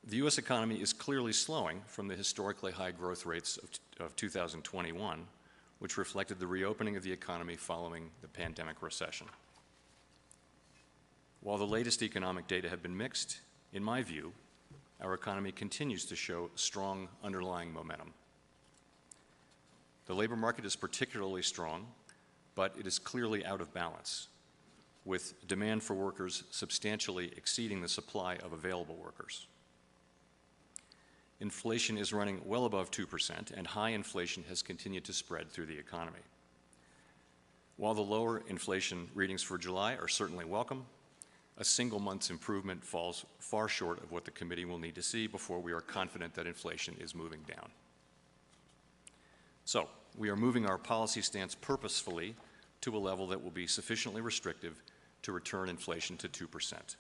The U.S. economy is clearly slowing from the historically high growth rates of 2021, which reflected the reopening of the economy following the pandemic recession. While the latest economic data have been mixed, in my view, our economy continues to show strong underlying momentum. The labor market is particularly strong, but it is clearly out of balance, with demand for workers substantially exceeding the supply of available workers. Inflation is running well above 2%, and high inflation has continued to spread through the economy. While the lower inflation readings for July are certainly welcome, a single month's improvement falls far short of what the committee will need to see before we are confident that inflation is moving down. So, we are moving our policy stance purposefully to a level that will be sufficiently restrictive to return inflation to 2%.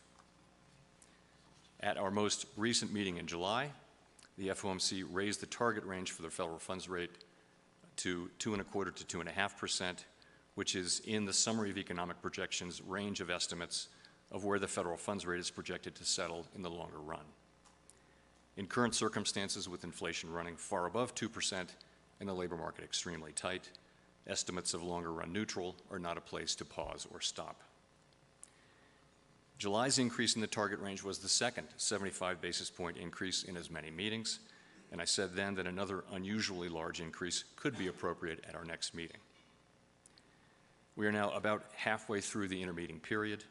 At our most recent meeting in July, the FOMC raised the target range for the federal funds rate to 2.25% to 2.5%, which is in the summary of economic projections range of estimates of where the federal funds rate is projected to settle in the longer run. In current circumstances, with inflation running far above 2% and the labor market extremely tight, estimates of longer run neutral are not a place to pause or stop. July's increase in the target range was the second 75 basis point increase in as many meetings, and I said then that another unusually large increase could be appropriate at our next meeting. We are now about halfway through the intermeeting period.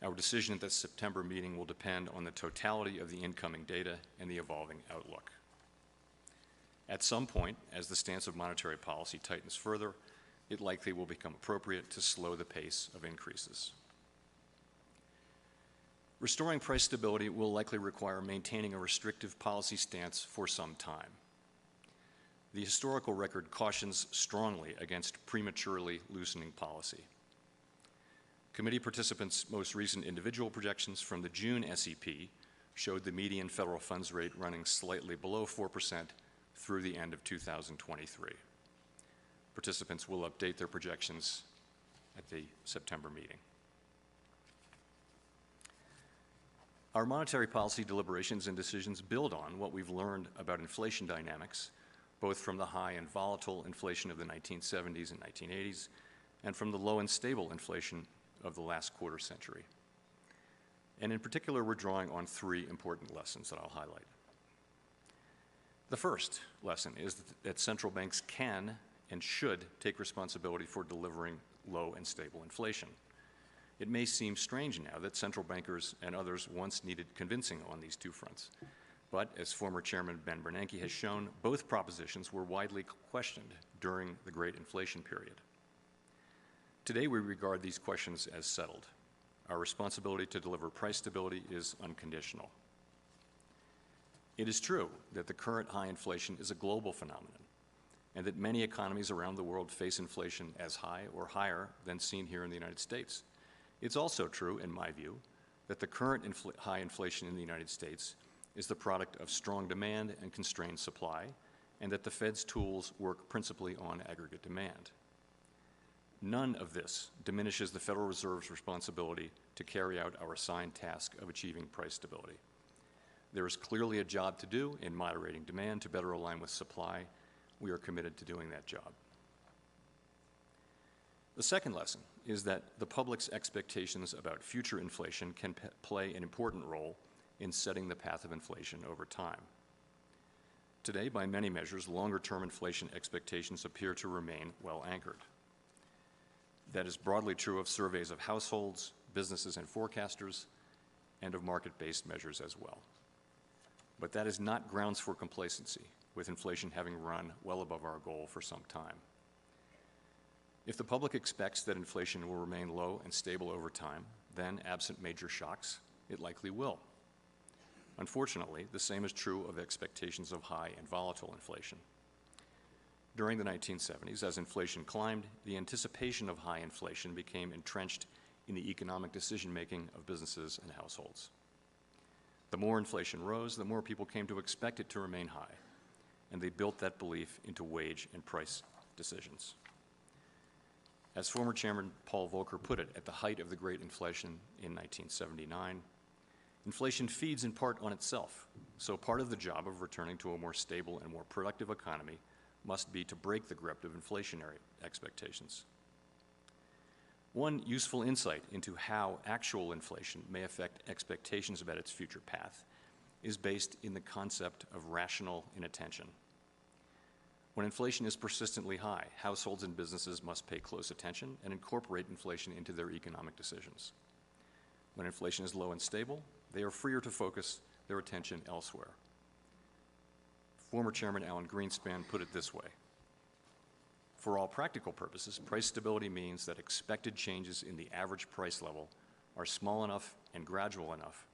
Our decision at the September meeting will depend on the totality of the incoming data and the evolving outlook. At some point, as the stance of monetary policy tightens further, it likely will become appropriate to slow the pace of increases. Restoring price stability will likely require maintaining a restrictive policy stance for some time. The historical record cautions strongly against prematurely loosening policy. Committee participants' most recent individual projections from the June SEP showed the median federal funds rate running slightly below 4% through the end of 2023. Participants will update their projections at the September meeting. Our monetary policy deliberations and decisions build on what we've learned about inflation dynamics, both from the high and volatile inflation of the 1970s and 1980s, and from the low and stable inflation of the last quarter century. And in particular, we're drawing on three important lessons that I'll highlight. The first lesson is that central banks can and should take responsibility for delivering low and stable inflation. It may seem strange now that central bankers and others once needed convincing on these two fronts. But as former Chairman Ben Bernanke has shown, both propositions were widely questioned during the Great Inflation period. Today, we regard these questions as settled. Our responsibility to deliver price stability is unconditional. It is true that the current high inflation is a global phenomenon, and that many economies around the world face inflation as high or higher than seen here in the United States. It's also true, in my view, that the current high inflation in the United States is the product of strong demand and constrained supply, and that the Fed's tools work principally on aggregate demand. None of this diminishes the Federal Reserve's responsibility to carry out our assigned task of achieving price stability. There is clearly a job to do in moderating demand to better align with supply. We are committed to doing that job. The second lesson is that the public's expectations about future inflation can play an important role in setting the path of inflation over time. Today, by many measures, longer-term inflation expectations appear to remain well anchored. That is broadly true of surveys of households, businesses, and forecasters, and of market-based measures as well. But that is not grounds for complacency, with inflation having run well above our goal for some time. If the public expects that inflation will remain low and stable over time, then, absent major shocks, it likely will. Unfortunately, the same is true of expectations of high and volatile inflation. During the 1970s, as inflation climbed, the anticipation of high inflation became entrenched in the economic decision-making of businesses and households. The more inflation rose, the more people came to expect it to remain high, and they built that belief into wage and price decisions. As former Chairman Paul Volcker put it at the height of the Great Inflation in 1979, Inflation feeds in part on itself, so part of the job of returning to a more stable and more productive economy must be to break the grip of inflationary expectations. One useful insight into how actual inflation may affect expectations about its future path is based in the concept of rational inattention. When inflation is persistently high, households and businesses must pay close attention and incorporate inflation into their economic decisions. When inflation is low and stable, they are freer to focus their attention elsewhere. Former Chairman Alan Greenspan put it this way: for all practical purposes, price stability means that expected changes in the average price level are small enough and gradual enough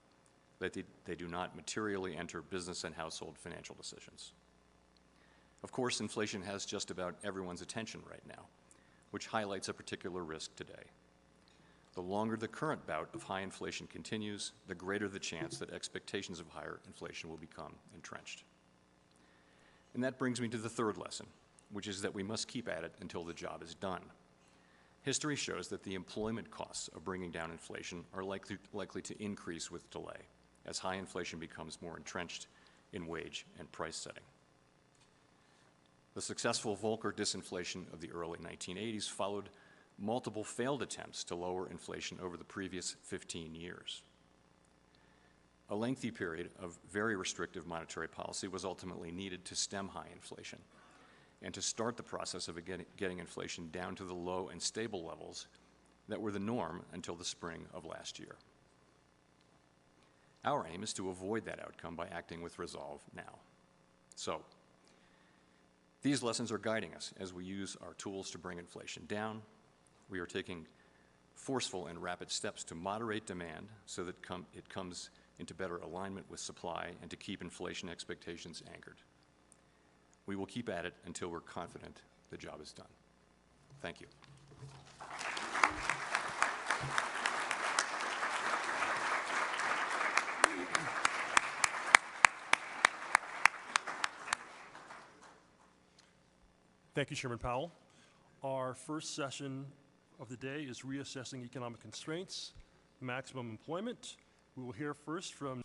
that they do not materially enter business and household financial decisions. Of course, inflation has just about everyone's attention right now, which highlights a particular risk today. The longer the current bout of high inflation continues, the greater the chance that expectations of higher inflation will become entrenched. And that brings me to the third lesson, which is that we must keep at it until the job is done. History shows that the employment costs of bringing down inflation are likely to increase with delay as high inflation becomes more entrenched in wage and price setting. The successful Volcker disinflation of the early 1980s followed multiple failed attempts to lower inflation over the previous 15 years. A lengthy period of very restrictive monetary policy was ultimately needed to stem high inflation and to start the process of getting inflation down to the low and stable levels that were the norm until the spring of last year. Our aim is to avoid that outcome by acting with resolve now. So, these lessons are guiding us as we use our tools to bring inflation down. We are taking forceful and rapid steps to moderate demand so that it comes into better alignment with supply and to keep inflation expectations anchored. We will keep at it until we're confident the job is done. Thank you. Thank you, Chairman Powell. Our first session of the day is reassessing economic constraints, maximum employment. We will hear first from